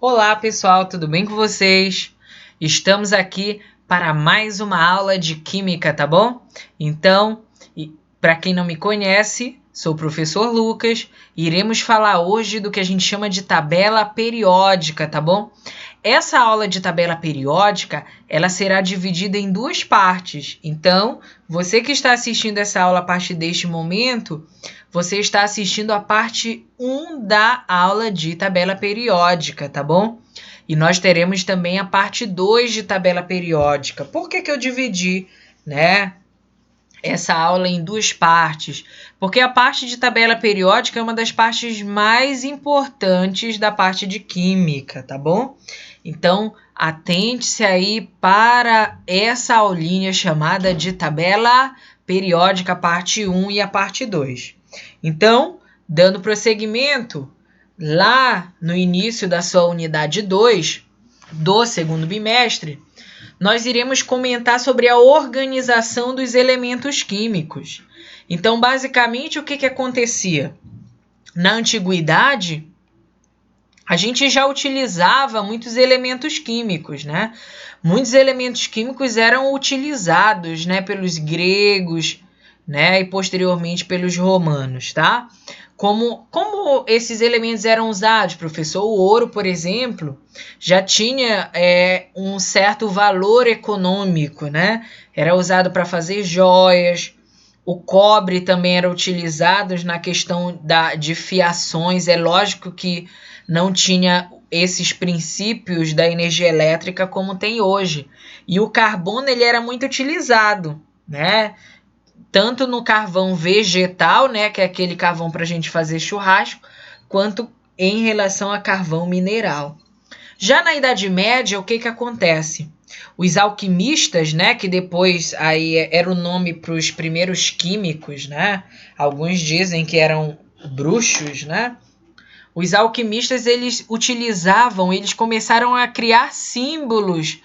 Olá pessoal, tudo bem com vocês? Estamos aqui para mais uma aula de Química, tá bom? Então, para quem não me conhece, sou o professor Lucas e iremos falar hoje do que a gente chama de tabela periódica, tá bom? Essa aula de tabela periódica, ela será dividida em duas partes. Então, você que está assistindo essa aula a partir deste momento, você está assistindo a parte 1 da aula de tabela periódica, tá bom? E nós teremos também a parte 2 de tabela periódica. Por que eu dividi, né, essa aula em duas partes? Porque a parte de tabela periódica é uma das partes mais importantes da parte de química, tá bom? Então, atente-se aí para essa aulinha chamada de tabela periódica, parte 1 e a parte 2. Então, dando prosseguimento, lá no início da sua unidade 2, do segundo bimestre, nós iremos comentar sobre a organização dos elementos químicos. Então, basicamente, o que acontecia? Na antiguidade, a gente já utilizava muitos elementos químicos, né? Muitos elementos químicos eram utilizados, né, pelos gregos, né, e posteriormente pelos romanos, tá? Como esses elementos eram usados, professor? O ouro, por exemplo, já tinha um certo valor econômico, né? Era usado para fazer joias. O cobre também era utilizado na questão de fiações. É lógico que não tinha esses princípios da energia elétrica como tem hoje. E o carbono ele era muito utilizado, né? Tanto no carvão vegetal, né, que é aquele carvão para a gente fazer churrasco, quanto em relação a carvão mineral. Já na Idade Média, o que acontece? Os alquimistas, né, que depois aí era o nome para os primeiros químicos, né? Alguns dizem que eram bruxos, né? Os alquimistas eles começaram a criar símbolos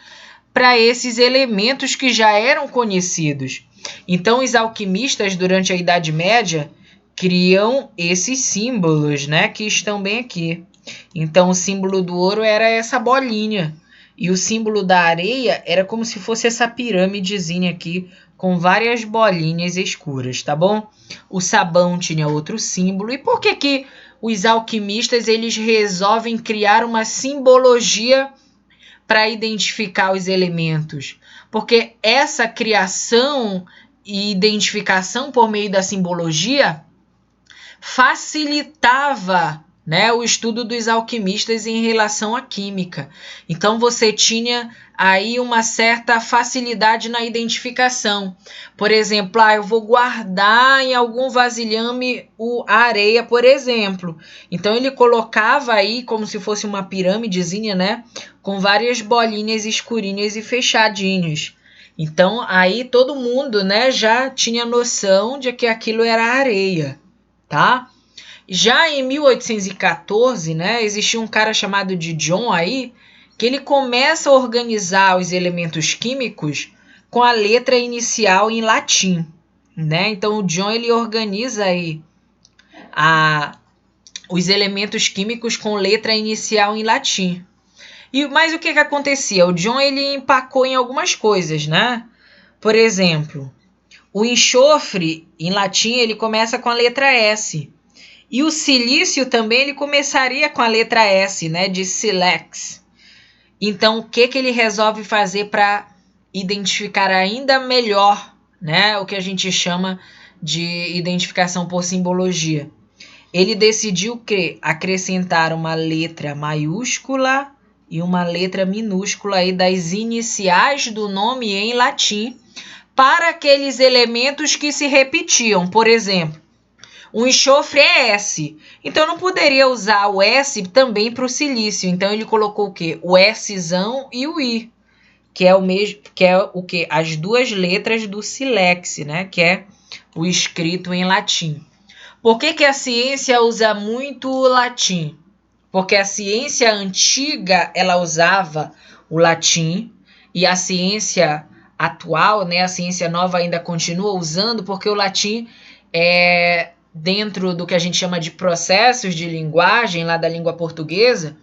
para esses elementos que já eram conhecidos. Então, os alquimistas, durante a Idade Média, criam esses símbolos, né, que estão bem aqui. Então, o símbolo do ouro era essa bolinha. E o símbolo da areia era como se fosse essa pirâmidezinha aqui, com várias bolinhas escuras, tá bom? O sabão tinha outro símbolo. E por que os alquimistas eles resolvem criar uma simbologia para identificar os elementos? Porque essa criação e identificação por meio da simbologia facilitava, né, o estudo dos alquimistas em relação à química. Então você tinha aí uma certa facilidade na identificação. Por exemplo, eu vou guardar em algum vasilhame a areia, por exemplo. Então ele colocava aí como se fosse uma pirâmidezinha, né, com várias bolinhas escurinhas e fechadinhas. Então aí todo mundo, né, já tinha noção de que aquilo era areia, tá? Já em 1814, né, existia um cara chamado de John aí, que ele começa a organizar os elementos químicos com a letra inicial em latim, né? Então o John ele organiza aí os elementos químicos com letra inicial em latim. Mas o que acontecia? O John ele empacou em algumas coisas, né? Por exemplo, o enxofre em latim ele começa com a letra S. E o silício também ele começaria com a letra S, né, de silex. Então, o que ele resolve fazer para identificar ainda melhor, né, o que a gente chama de identificação por simbologia? Ele decidiu acrescentar uma letra maiúscula e uma letra minúscula aí das iniciais do nome em latim para aqueles elementos que se repetiam. Por exemplo, o enxofre é S. Então, não poderia usar o S também para o silício. Então, ele colocou o quê? O Szão e o I, que é o mesmo, que é o quê? As duas letras do silex, né? Que é o escrito em latim. Por que a ciência usa muito o latim? Porque a ciência antiga, ela usava o latim e a ciência atual, né? A ciência nova ainda continua usando, porque o latim dentro do que a gente chama de processos de linguagem, lá da língua portuguesa,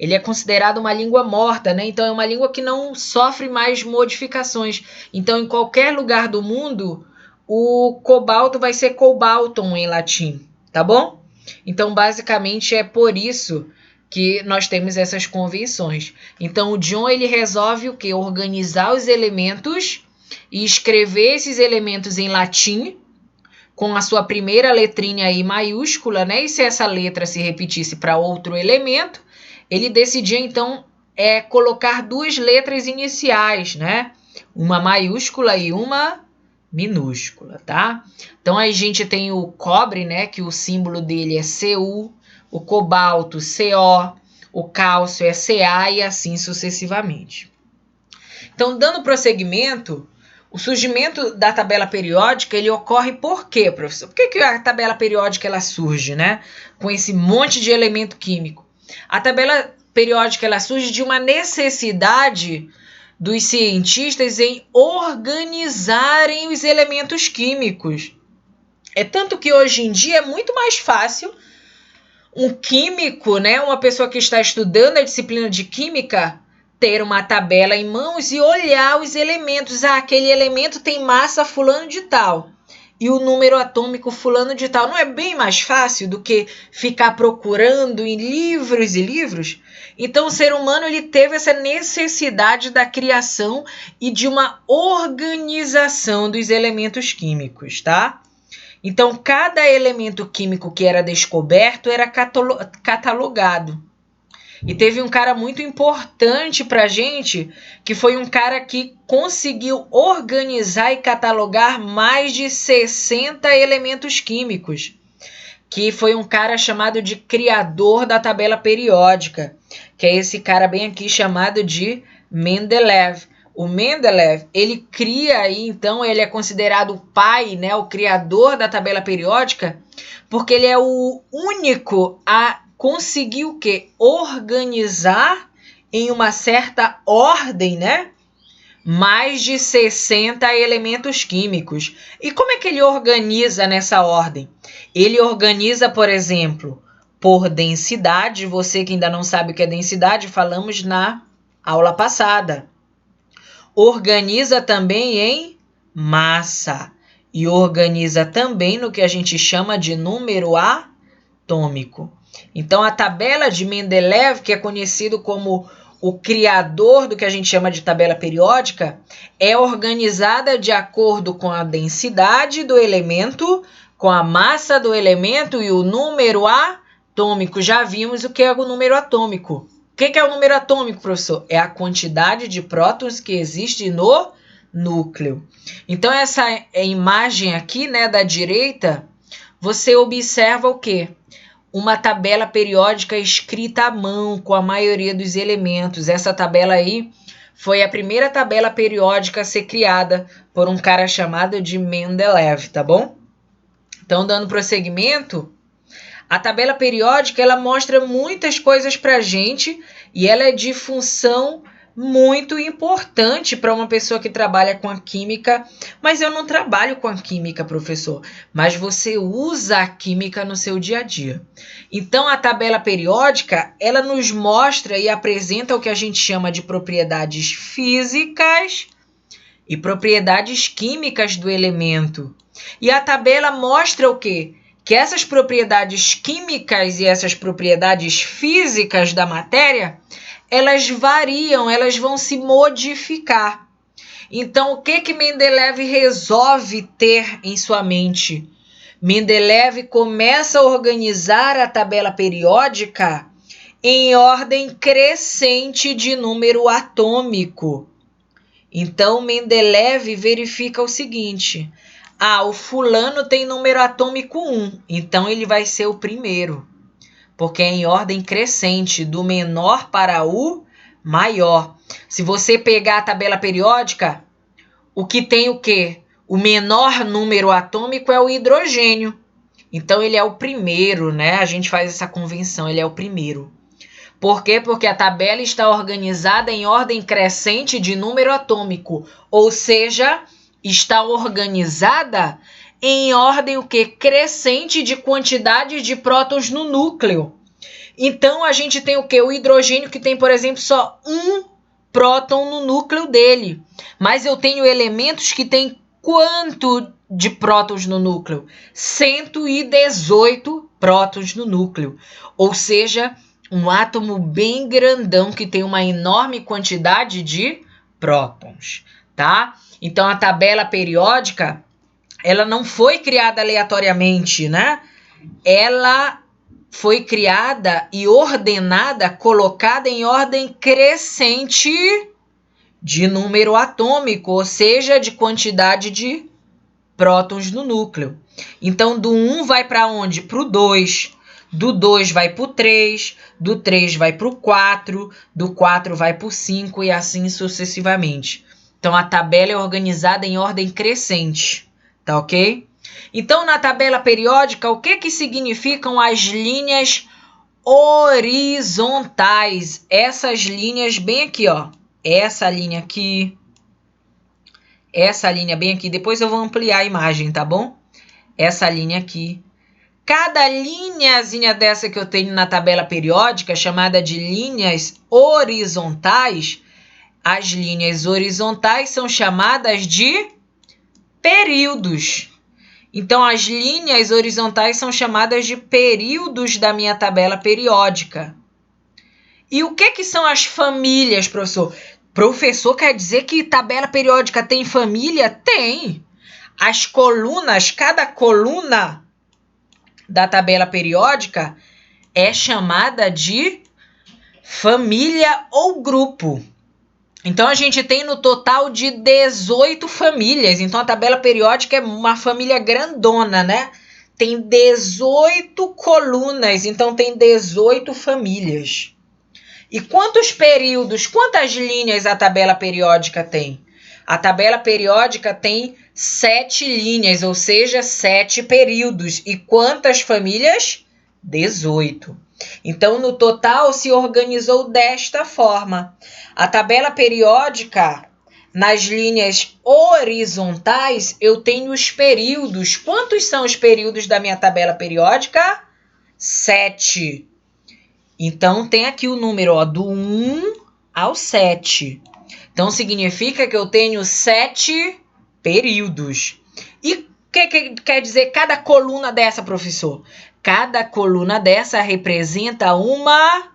ele é considerado uma língua morta, né? Então é uma língua que não sofre mais modificações. Então em qualquer lugar do mundo, o cobalto vai ser cobaltum em latim, tá bom? Então basicamente é por isso que nós temos essas convenções. Então o John ele resolve o quê? Organizar os elementos e escrever esses elementos em latim com a sua primeira letrinha aí maiúscula, né? E se essa letra se repetisse para outro elemento, ele decidia então colocar duas letras iniciais, né? Uma maiúscula e uma minúscula, tá? Então a gente tem o cobre, né? Que o símbolo dele é Cu, o cobalto Co, o cálcio é Ca e assim sucessivamente. Então, dando prosseguimento, o surgimento da tabela periódica, ele ocorre por quê, professor? Por que a tabela periódica ela surge, né? Com esse monte de elemento químico. A tabela periódica ela surge de uma necessidade dos cientistas em organizarem os elementos químicos. É tanto que hoje em dia é muito mais fácil um químico, né, uma pessoa que está estudando a disciplina de química, ter uma tabela em mãos e olhar os elementos. Ah, aquele elemento tem massa fulano de tal e o número atômico fulano de tal. Não é bem mais fácil do que ficar procurando em livros e livros? Então o ser humano ele teve essa necessidade da criação e de uma organização dos elementos químicos, tá? Então, cada elemento químico que era descoberto era catalogado. E teve um cara muito importante para a gente, que foi um cara que conseguiu organizar e catalogar mais de 60 elementos químicos, que foi um cara chamado de criador da tabela periódica, que é esse cara bem aqui chamado de Mendeleev. O Mendeleev, ele cria aí, então, ele é considerado o pai, né, o criador da tabela periódica, porque ele é o único a conseguir o quê? Organizar em uma certa ordem, né, mais de 60 elementos químicos. E como é que ele organiza nessa ordem? Ele organiza, por exemplo, por densidade. Você que ainda não sabe o que é densidade, falamos na aula passada. Organiza também em massa e organiza também no que a gente chama de número atômico. Então, a tabela de Mendeleev, que é conhecido como o criador do que a gente chama de tabela periódica, é organizada de acordo com a densidade do elemento, com a massa do elemento e o número atômico. Já vimos o que é o número atômico. O que é o número atômico, professor? É a quantidade de prótons que existe no núcleo. Então, essa imagem aqui, né, da direita, você observa o quê? Uma tabela periódica escrita à mão, com a maioria dos elementos. Essa tabela aí foi a primeira tabela periódica a ser criada por um cara chamado de Mendeleev, tá bom? Então, dando prosseguimento, a tabela periódica ela mostra muitas coisas para a gente e ela é de função muito importante para uma pessoa que trabalha com a química. Mas eu não trabalho com a química, professor, mas você usa a química no seu dia a dia. Então, a tabela periódica ela nos mostra e apresenta o que a gente chama de propriedades físicas e propriedades químicas do elemento. E a tabela mostra o quê? Que essas propriedades químicas e essas propriedades físicas da matéria, elas variam, elas vão se modificar. Então, o que Mendeleev resolve ter em sua mente? Mendeleev começa a organizar a tabela periódica em ordem crescente de número atômico. Então, Mendeleev verifica o seguinte: o fulano tem número atômico 1, então ele vai ser o primeiro, porque é em ordem crescente, do menor para o maior. Se você pegar a tabela periódica, o que tem o quê? O menor número atômico é o hidrogênio. Então ele é o primeiro, né? A gente faz essa convenção, ele é o primeiro. Por quê? Porque a tabela está organizada em ordem crescente de número atômico, ou seja, está organizada em ordem o quê? Crescente de quantidade de prótons no núcleo. Então, a gente tem o quê? O hidrogênio que tem, por exemplo, só um próton no núcleo dele. Mas eu tenho elementos que têm quanto de prótons no núcleo? 118 prótons no núcleo. Ou seja, um átomo bem grandão que tem uma enorme quantidade de prótons, tá? Então, a tabela periódica, ela não foi criada aleatoriamente, né? Ela foi criada e ordenada, colocada em ordem crescente de número atômico, ou seja, de quantidade de prótons no núcleo. Então, do 1 vai para onde? Para o 2. Do 2 vai para o 3, do 3 vai para o 4, do 4 vai para o 5 e assim sucessivamente. Então, a tabela é organizada em ordem crescente, tá ok? Então, na tabela periódica, o que significam as linhas horizontais? Essas linhas bem aqui, ó. Essa linha aqui, essa linha bem aqui. Depois eu vou ampliar a imagem, tá bom? Essa linha aqui. Cada linhazinha dessa que eu tenho na tabela periódica, chamada de linhas horizontais, as linhas horizontais são chamadas de períodos. Então, as linhas horizontais são chamadas de períodos da minha tabela periódica. E o que são as famílias, professor? Professor, quer dizer que tabela periódica tem família? Tem. As colunas, cada coluna da tabela periódica é chamada de família ou grupo. Então, a gente tem no total de 18 famílias. Então, a tabela periódica é uma família grandona, né? Tem 18 colunas, então tem 18 famílias. E quantos períodos, quantas linhas a tabela periódica tem? A tabela periódica tem 7 linhas, ou seja, 7 períodos. E quantas famílias? 18. Então, no total, se organizou desta forma. A tabela periódica, nas linhas horizontais, eu tenho os períodos. Quantos são os períodos da minha tabela periódica? 7. Então, tem aqui o número, ó, do 1 ao 7. Então, significa que eu tenho 7 períodos. E o que quer dizer cada coluna dessa, professor? Cada coluna dessa representa uma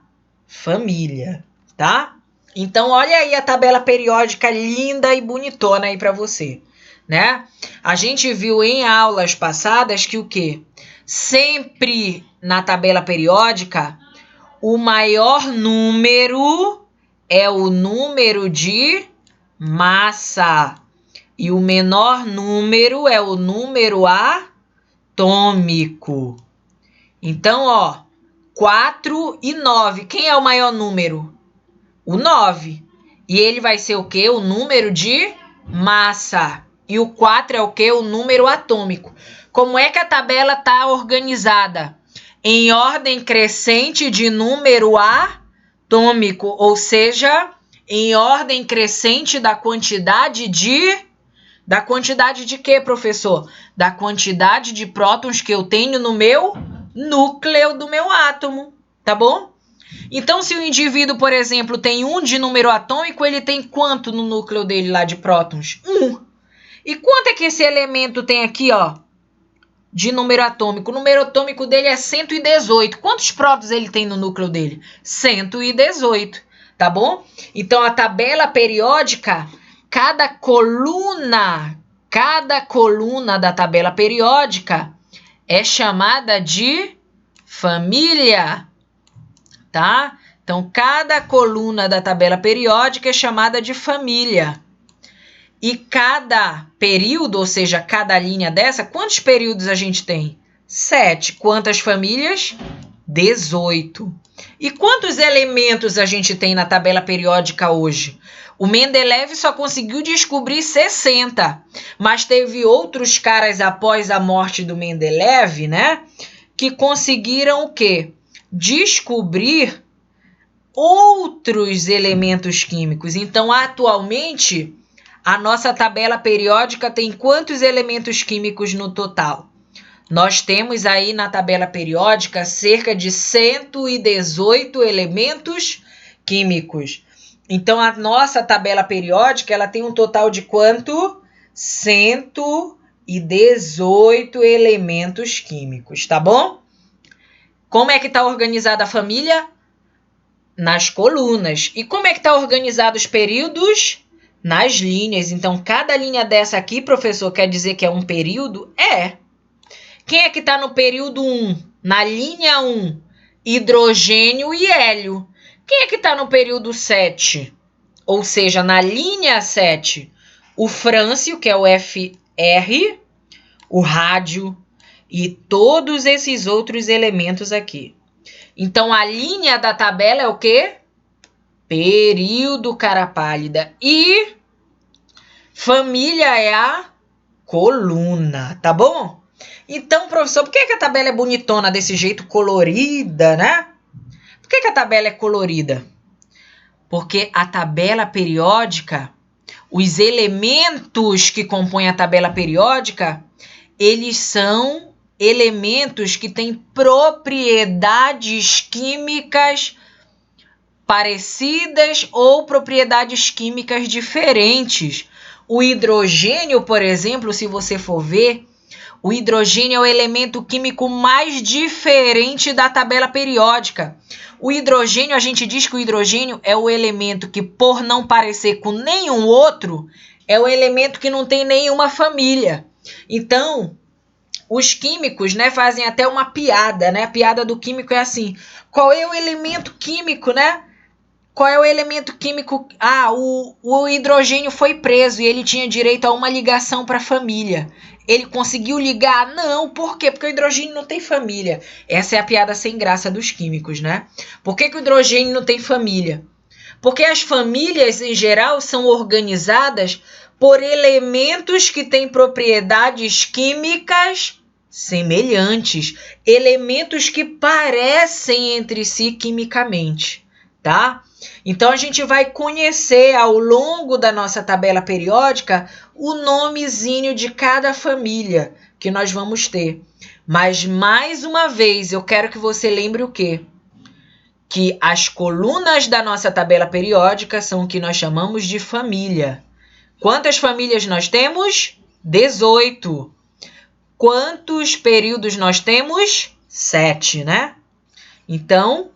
família, tá? Então, olha aí a tabela periódica linda e bonitona aí para você, né? A gente viu em aulas passadas que o quê? Sempre na tabela periódica, o maior número é o número de massa e o menor número é o número atômico. Então, ó, 4 e 9. Quem é o maior número? O 9. E ele vai ser o quê? O número de massa. E o 4 é o quê? O número atômico. Como é que a tabela está organizada? Em ordem crescente de número atômico, ou seja, em ordem crescente da quantidade de... Da quantidade de quê, professor? Da quantidade de prótons que eu tenho no meu núcleo do meu átomo, tá bom? Então, se o indivíduo, por exemplo, tem 1 de número atômico, ele tem quanto no núcleo dele lá de prótons? 1. E quanto é que esse elemento tem aqui, ó, de número atômico? O número atômico dele é 118. Quantos prótons ele tem no núcleo dele? 118, tá bom? Então, a tabela periódica, cada coluna da tabela periódica é chamada de família, tá? Então, cada coluna da tabela periódica é chamada de família. E cada período, ou seja, cada linha dessa, quantos períodos a gente tem? 7. Quantas famílias? 18. E quantos elementos a gente tem na tabela periódica hoje? O Mendeleev só conseguiu descobrir 60, mas teve outros caras após a morte do Mendeleev, né, que conseguiram o quê? Descobrir outros elementos químicos. Então, atualmente, a nossa tabela periódica tem quantos elementos químicos no total? Nós temos aí na tabela periódica cerca de 118 elementos químicos. Então, a nossa tabela periódica ela tem um total de quanto? 118 elementos químicos, tá bom? Como é que está organizada a família? Nas colunas. E como é que está organizado os períodos? Nas linhas. Então, cada linha dessa aqui, professor, quer dizer que é um período? É. Quem é que está no período 1? Na linha 1, hidrogênio e hélio. Quem é que está no período 7? Ou seja, na linha 7, o frâncio, que é o Fr, o rádio e todos esses outros elementos aqui. Então, a linha da tabela é o quê? Período, cara pálida. E família é a coluna, tá bom? Então, professor, por que a tabela é bonitona desse jeito, colorida, né? Por que a tabela é colorida? Porque a tabela periódica, os elementos que compõem a tabela periódica, eles são elementos que têm propriedades químicas parecidas ou propriedades químicas diferentes. O hidrogênio, por exemplo, se você for ver, o hidrogênio é o elemento químico mais diferente da tabela periódica. O hidrogênio, a gente diz que o hidrogênio é o elemento que, por não parecer com nenhum outro, é o elemento que não tem nenhuma família. Então, os químicos, né, fazem até uma piada, né? A piada do químico é assim: qual é o elemento químico, né? Qual é o elemento químico? Ah, o hidrogênio foi preso e ele tinha direito a uma ligação para a família. Ele conseguiu ligar? Não, por quê? Porque o hidrogênio não tem família. Essa é a piada sem graça dos químicos, né? Por que o hidrogênio não tem família? Porque as famílias, em geral, são organizadas por elementos que têm propriedades químicas semelhantes, elementos que parecem entre si quimicamente, tá? Então, a gente vai conhecer ao longo da nossa tabela periódica o nomezinho de cada família que nós vamos ter. Mas, mais uma vez, eu quero que você lembre o quê? Que as colunas da nossa tabela periódica são o que nós chamamos de família. Quantas famílias nós temos? 18. Quantos períodos nós temos? 7, né? Então,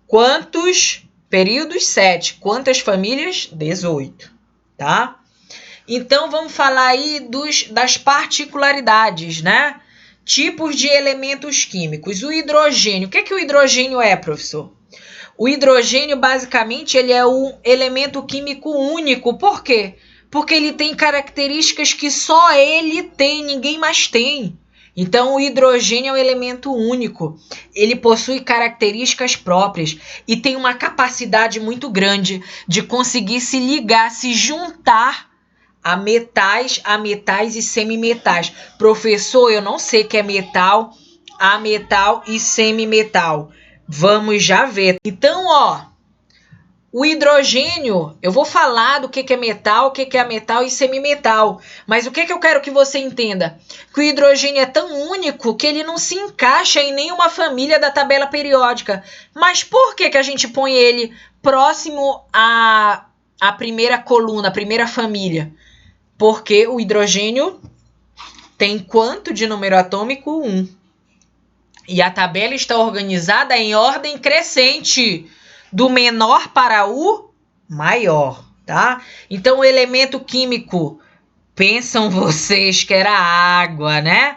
quantos períodos? 7. Quantas famílias? 18, tá? Então, vamos falar aí das particularidades, né? Tipos de elementos químicos. O hidrogênio. O que o hidrogênio é, professor? O hidrogênio, basicamente, ele é um elemento químico único. Por quê? Porque ele tem características que só ele tem, ninguém mais tem. Então, o hidrogênio é um elemento único. Ele possui características próprias e tem uma capacidade muito grande de conseguir se ligar, se juntar a metais e semimetais. Professor, eu não sei o que é metal, ametal e semimetal. Vamos já ver. Então, ó, o hidrogênio, eu vou falar do que é metal, o que é ametal e semimetal. Mas o que eu quero que você entenda? Que o hidrogênio é tão único que ele não se encaixa em nenhuma família da tabela periódica. Mas por que a gente põe ele próximo à primeira coluna, à primeira família? Porque o hidrogênio tem quanto de número atômico? 1. E a tabela está organizada em ordem crescente, do menor para o maior, tá? Então, o elemento químico, pensam vocês que era água, né?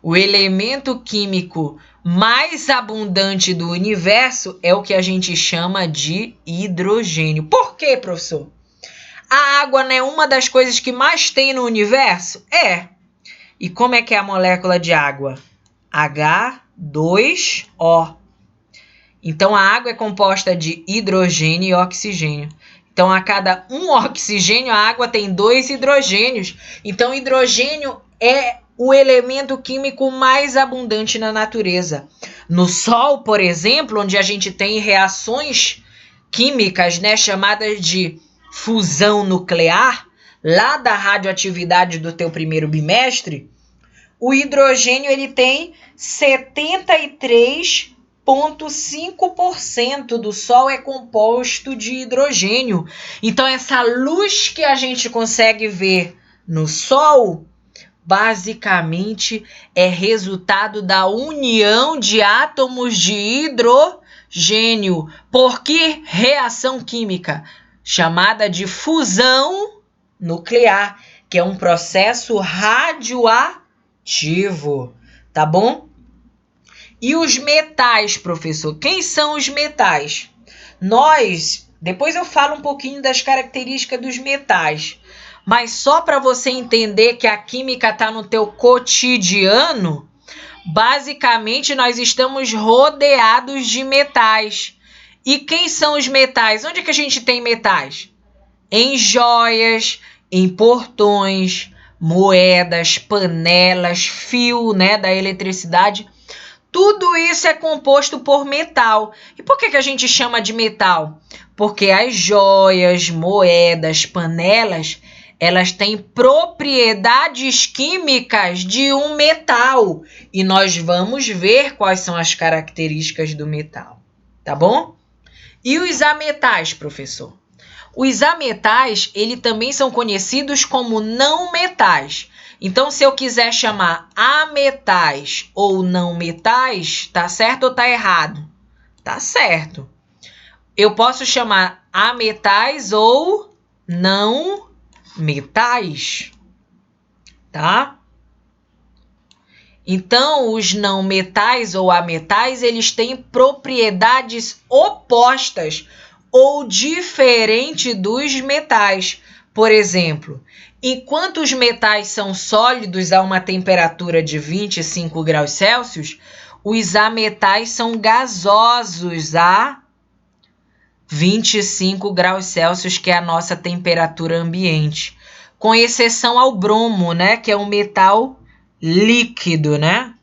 O elemento químico mais abundante do universo é o que a gente chama de hidrogênio. Por quê, professor? A água não é uma das coisas que mais tem no universo? É. E como é que é a molécula de água? H2O. Então, a água é composta de hidrogênio e oxigênio. Então, a cada um oxigênio, a água tem 2 hidrogênios. Então, o hidrogênio é o elemento químico mais abundante na natureza. No Sol, por exemplo, onde a gente tem reações químicas, né, chamadas de fusão nuclear, lá da radioatividade do teu primeiro bimestre, o hidrogênio ele tem 73,5% do Sol é composto de hidrogênio. Então, essa luz que a gente consegue ver no Sol, basicamente, é resultado da união de átomos de hidrogênio. Por que reação química? Chamada de fusão nuclear, que é um processo radioativo, tá bom? E os metais, professor? Quem são os metais? Depois eu falo um pouquinho das características dos metais, mas só para você entender que a química está no teu cotidiano, basicamente nós estamos rodeados de metais. E quem são os metais? Onde é que a gente tem metais? Em joias, em portões, moedas, panelas, fio, né, da eletricidade. Tudo isso é composto por metal. E por que a gente chama de metal? Porque as joias, moedas, panelas, elas têm propriedades químicas de um metal. E nós vamos ver quais são as características do metal. Tá bom? E os ametais, professor? Os ametais, eles também são conhecidos como não metais. Então, se eu quiser chamar ametais ou não metais, tá certo ou tá errado? Tá certo. Eu posso chamar ametais ou não metais, tá? Então, os não metais ou ametais, eles têm propriedades opostas ou diferente dos metais. Por exemplo, enquanto os metais são sólidos a uma temperatura de 25 graus Celsius, os ametais são gasosos a 25 graus Celsius, que é a nossa temperatura ambiente. Com exceção ao bromo, né, que é um metal líquido, né?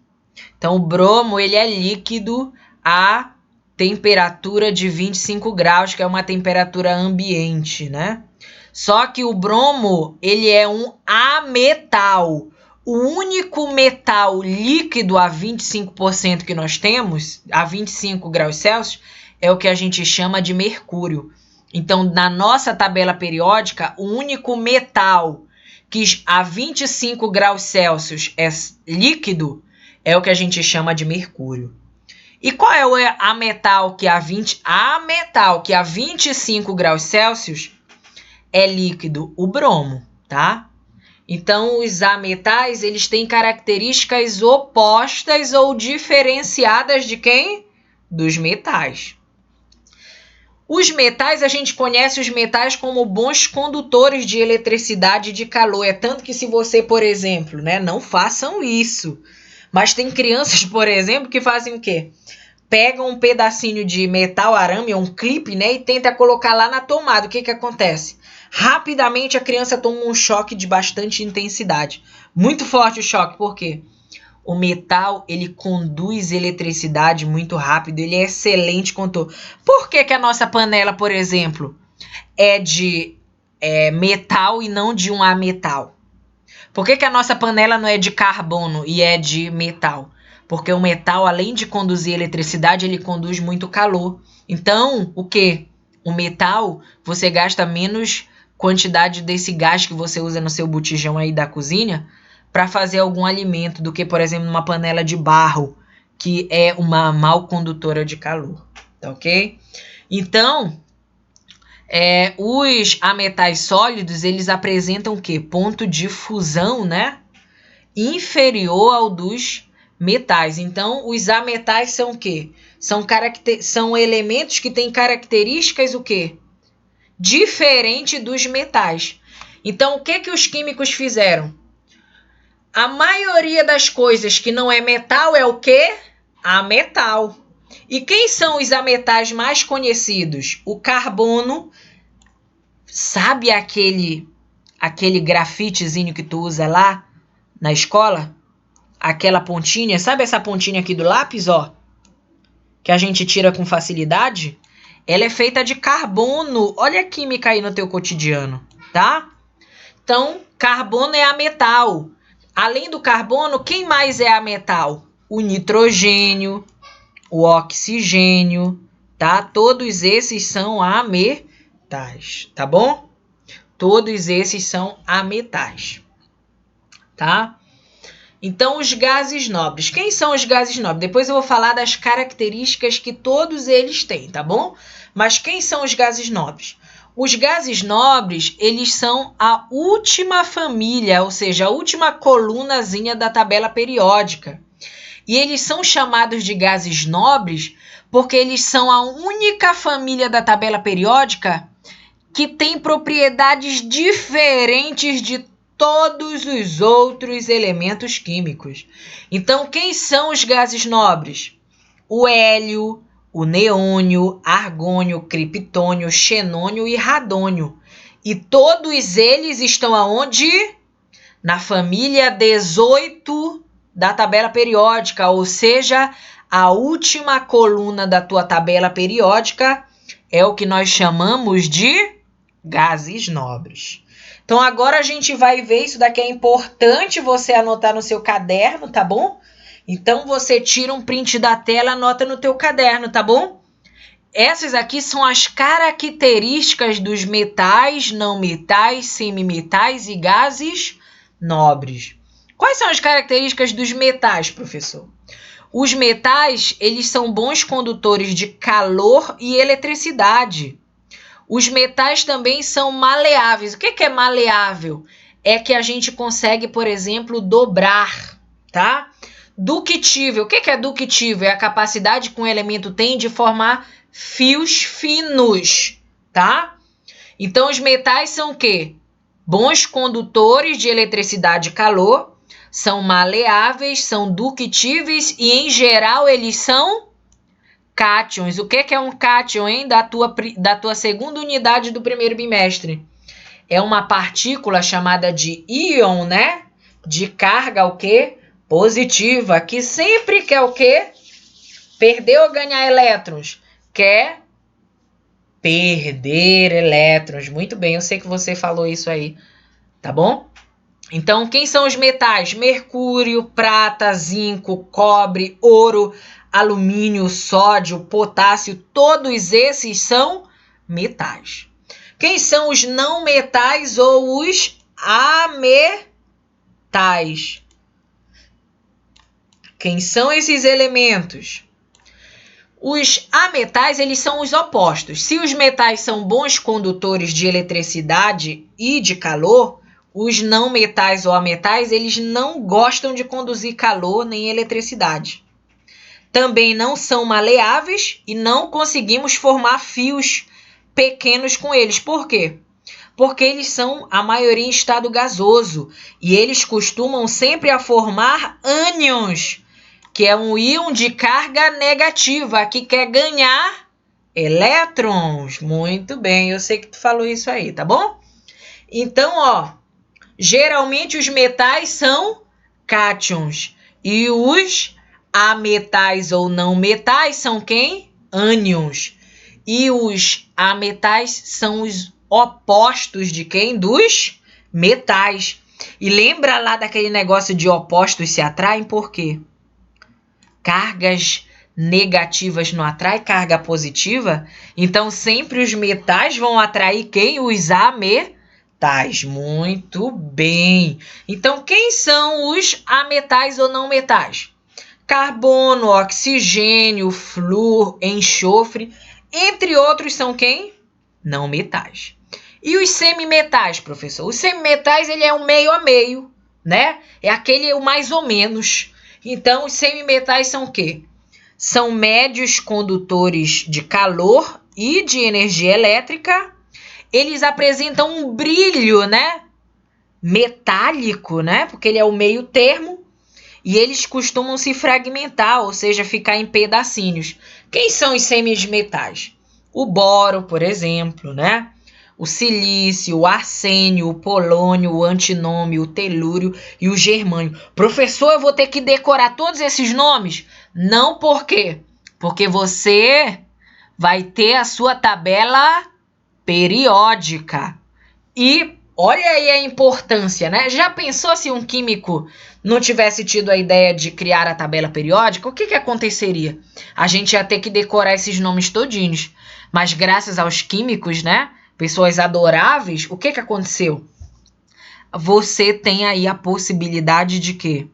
Então, o bromo, ele é líquido a temperatura de 25 graus, que é uma temperatura ambiente, né? Só que o bromo, ele é um ametal. O único metal líquido a 25% que nós temos, a 25 graus Celsius, é o que a gente chama de mercúrio. Então, na nossa tabela periódica, o único metal que a 25 graus Celsius é líquido é o que a gente chama de mercúrio. E qual é a metal que a 25 graus Celsius é líquido? O bromo, tá? Então, os ametais, eles têm características opostas ou diferenciadas de quem? Dos metais. Os metais, a gente conhece os metais como bons condutores de eletricidade e de calor. É tanto que se você, por exemplo, né, não façam isso. Mas tem crianças, por exemplo, que fazem o quê? Pegam um pedacinho de metal, arame, um clipe, né, e tenta colocar lá na tomada. O que que acontece? Rapidamente a criança toma um choque de bastante intensidade. Muito forte o choque, por quê? O metal, ele conduz eletricidade muito rápido, ele é excelente condutor. Por que que a nossa panela, por exemplo, é de metal e não de um ametal? Por que que a nossa panela não é de carbono e é de metal? Porque o metal, além de conduzir eletricidade, ele conduz muito calor. Então, o quê? O metal, você gasta menos quantidade desse gás que você usa no seu botijão aí da cozinha para fazer algum alimento do que, por exemplo, numa panela de barro, que é uma mal condutora de calor, tá ok? Então, os ametais sólidos, eles apresentam o quê? Ponto de fusão, né? Inferior ao dos metais. Então, os ametais são o quê? São elementos que têm características o quê? Diferente dos metais. Então, o que que os químicos fizeram? A maioria das coisas que não é metal é o quê? Ametal. E quem são os ametais mais conhecidos? O carbono. Sabe aquele grafitezinho que tu usa lá na escola? Aquela pontinha, sabe essa pontinha aqui do lápis, ó? Que a gente tira com facilidade? Ela é feita de carbono. Olha a química aí no teu cotidiano, tá? Então, carbono é ametal. Além do carbono, quem mais é ametal? O nitrogênio, o oxigênio, tá? Todos esses são ametais, tá bom? Todos esses são ametais, tá? Então, os gases nobres. Quem são os gases nobres? Depois eu vou falar das características que todos eles têm, tá bom? Mas quem são os gases nobres? Os gases nobres, eles são a última família, ou seja, a última colunazinha da tabela periódica. E eles são chamados de gases nobres porque eles são a única família da tabela periódica que tem propriedades diferentes de todos os outros elementos químicos. Então, quem são os gases nobres? O hélio, o neônio, argônio, criptônio, xenônio e radônio. E todos eles estão aonde? Na família 18 da tabela periódica, ou seja, a última coluna da tua tabela periódica é o que nós chamamos de gases nobres. Então, agora a gente vai ver, isso daqui é importante você anotar no seu caderno, tá bom? Então, você tira um print da tela, anota no teu caderno, tá bom? Essas aqui são as características dos metais, não metais, semimetais e gases nobres. Quais são as características dos metais, professor? Os metais, eles são bons condutores de calor e eletricidade. Os metais também são maleáveis. O que é maleável? É que a gente consegue, por exemplo, dobrar, tá? Ductível. O que é ductível? É a capacidade que um elemento tem de formar fios finos, tá? Então, os metais são o quê? Bons condutores de eletricidade e calor, são maleáveis, são ductíveis e, em geral, eles são cátions. O que é um cátion, hein? Da tua segunda unidade do primeiro bimestre. É uma partícula chamada de íon, né? De carga, o quê? Positiva, que sempre quer o quê? Perder ou ganhar elétrons? Quer perder elétrons. Muito bem, eu sei que você falou isso aí, tá bom? Então, quem são os metais? Mercúrio, prata, zinco, cobre, ouro, alumínio, sódio, potássio, todos esses são metais. Quem são os não metais ou os ametais? Quem são esses elementos? Os ametais, eles são os opostos. Se os metais são bons condutores de eletricidade e de calor, os não metais ou ametais, eles não gostam de conduzir calor nem eletricidade. Também não são maleáveis e não conseguimos formar fios pequenos com eles. Por quê? Porque eles são, a maioria, em estado gasoso. E eles costumam sempre a formar ânions, que é um íon de carga negativa, que quer ganhar elétrons. Muito bem, eu sei que tu falou isso aí, tá bom? Então, ó, geralmente os metais são cátions e os ametais ou não metais são quem? Ânions. E os ametais são os opostos de quem? Dos metais. E lembra lá daquele negócio de opostos se atraem? Por quê? Cargas negativas não atraem carga positiva? Então, sempre os metais vão atrair quem? Os ametais. Muito bem. Então, quem são os ametais ou não metais? Carbono, oxigênio, flúor, enxofre, entre outros são quem? Não metais. E os semimetais, professor? Os semimetais, ele é um meio a meio, né? É aquele o mais ou menos. Então, os semimetais são o quê? São médios condutores de calor e de energia elétrica. Eles apresentam um brilho, né? Metálico, né? Porque ele é o meio termo. E eles costumam se fragmentar, ou seja, ficar em pedacinhos. Quem são os semimetais? O boro, por exemplo, né? O silício, o arsênio, o polônio, o antinômio, o telúrio e o germânio. Professor, eu vou ter que decorar todos esses nomes? Não, por quê? Porque você vai ter a sua tabela periódica. E Olha aí a importância, né? Já pensou se um químico não tivesse tido a ideia de criar a tabela periódica? O que aconteceria? A gente ia ter que decorar esses nomes todinhos. Mas graças aos químicos, né? Pessoas adoráveis, o que aconteceu? Você tem aí a possibilidade de quê?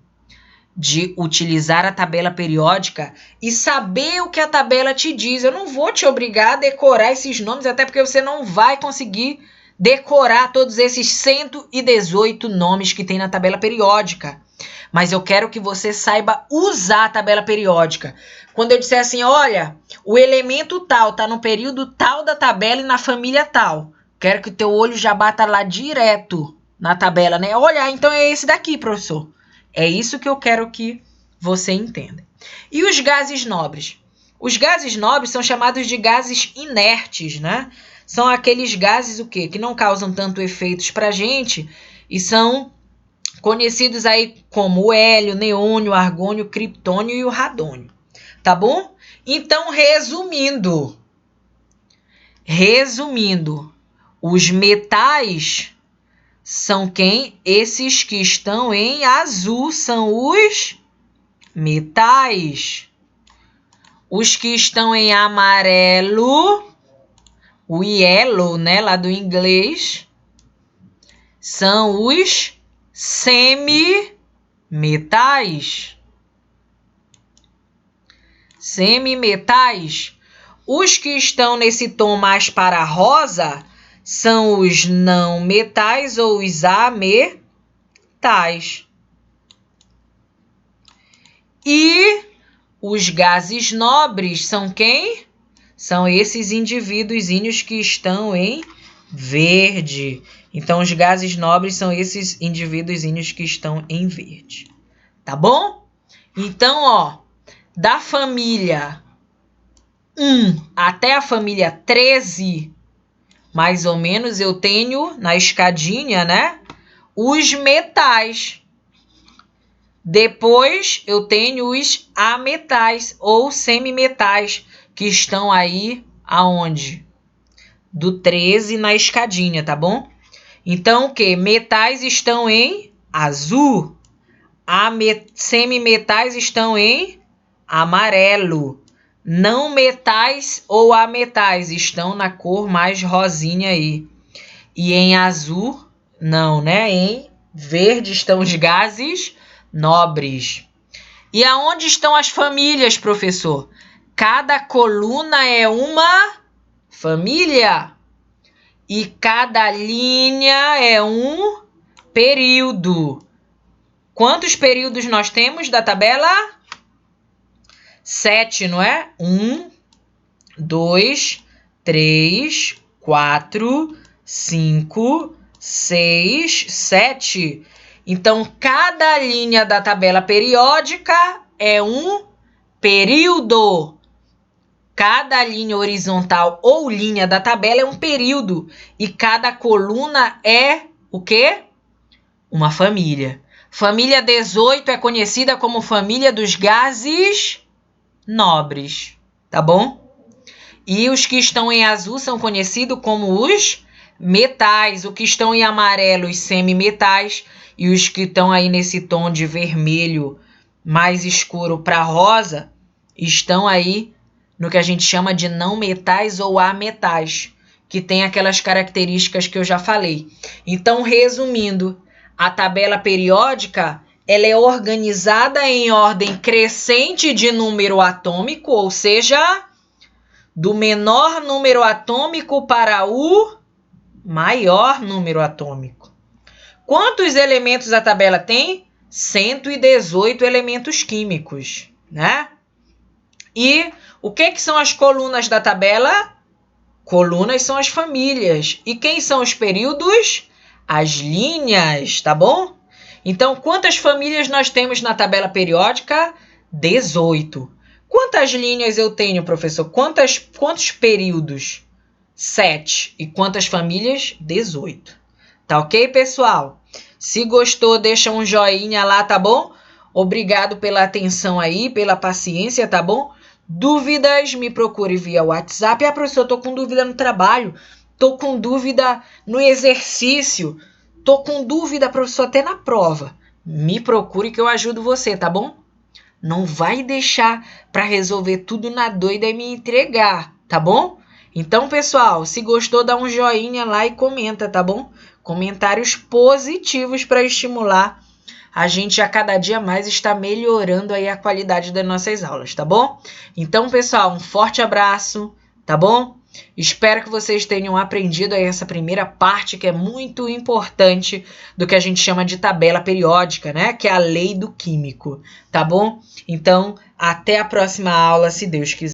De utilizar a tabela periódica e saber o que a tabela te diz. Eu não vou te obrigar a decorar esses nomes, até porque você não vai conseguir decorar todos esses 118 nomes que tem na tabela periódica. Mas eu quero que você saiba usar a tabela periódica. Quando eu disser assim, olha, o elemento tal está no período tal da tabela e na família tal. Quero que o teu olho já bata lá direto na tabela, né? Olha, então é esse daqui, professor. É isso que eu quero que você entenda. E os gases nobres? Os gases nobres são chamados de gases inertes, né? São aqueles gases o quê? Que não causam tanto efeitos para a gente e são conhecidos aí como o hélio, neônio, argônio, criptônio e o radônio. Tá bom? Então, resumindo, os metais são quem? Esses que estão em azul são os metais. Os que estão em amarelo, o yellow, né, lá do inglês, são os semimetais. Semimetais. Os que estão nesse tom mais para rosa são os não metais ou os ametais. E os gases nobres são quem? São esses indivíduozinhos que estão em verde. Então, os gases nobres são esses indivíduozinhos que estão em verde. Tá bom? Então, ó, da família 1 até a família 13, mais ou menos, eu tenho na escadinha, né? Os metais. Depois, eu tenho os ametais ou semimetais, que estão aí aonde? Do 13 na escadinha, tá bom? Então, o que? Metais estão em azul. Semimetais estão em amarelo. Não metais ou ametais estão na cor mais rosinha aí. E em azul, não, né? Em verde estão os gases nobres. E aonde estão as famílias, professor? Cada coluna é uma família. E cada linha é um período. Quantos períodos nós temos da tabela? 7, não é? 1, 2, 3, 4, 5, 6, 7. Então, cada linha da tabela periódica é um período. Cada linha horizontal ou linha da tabela é um período. E cada coluna é o quê? Uma família. Família 18 é conhecida como família dos gases nobres, tá bom? E os que estão em azul são conhecidos como os metais. O que estão em amarelo, os semimetais. E os que estão aí nesse tom de vermelho mais escuro para rosa estão aí no que a gente chama de não metais ou ametais, que tem aquelas características que eu já falei. Então, resumindo, a tabela periódica ela é organizada em ordem crescente de número atômico, ou seja, do menor número atômico para o maior número atômico. Quantos elementos a tabela tem? 118 elementos químicos, né? E o que são as colunas da tabela? Colunas são as famílias. E quem são os períodos? As linhas, tá bom? Então, quantas famílias nós temos na tabela periódica? 18. Quantas linhas eu tenho, professor? Quantos períodos? 7. E quantas famílias? 18. Tá ok, pessoal? Se gostou, deixa um joinha lá, tá bom? Obrigado pela atenção aí, pela paciência, tá bom? Dúvidas, me procure via WhatsApp. Ah, professor, tô com dúvida no trabalho, tô com dúvida no exercício. tô com dúvida, professor, até na prova. Me procure que eu ajudo você, tá bom? Não vai deixar para resolver tudo na doida e me entregar, tá bom? Então, pessoal, se gostou, dá um joinha lá e comenta, tá bom? Comentários positivos para estimular a gente a cada dia mais está melhorando aí a qualidade das nossas aulas, tá bom? Então, pessoal, um forte abraço, tá bom? Espero que vocês tenham aprendido aí essa primeira parte que é muito importante do que a gente chama de tabela periódica, né? Que é a lei do químico, tá bom? Então, até a próxima aula, se Deus quiser.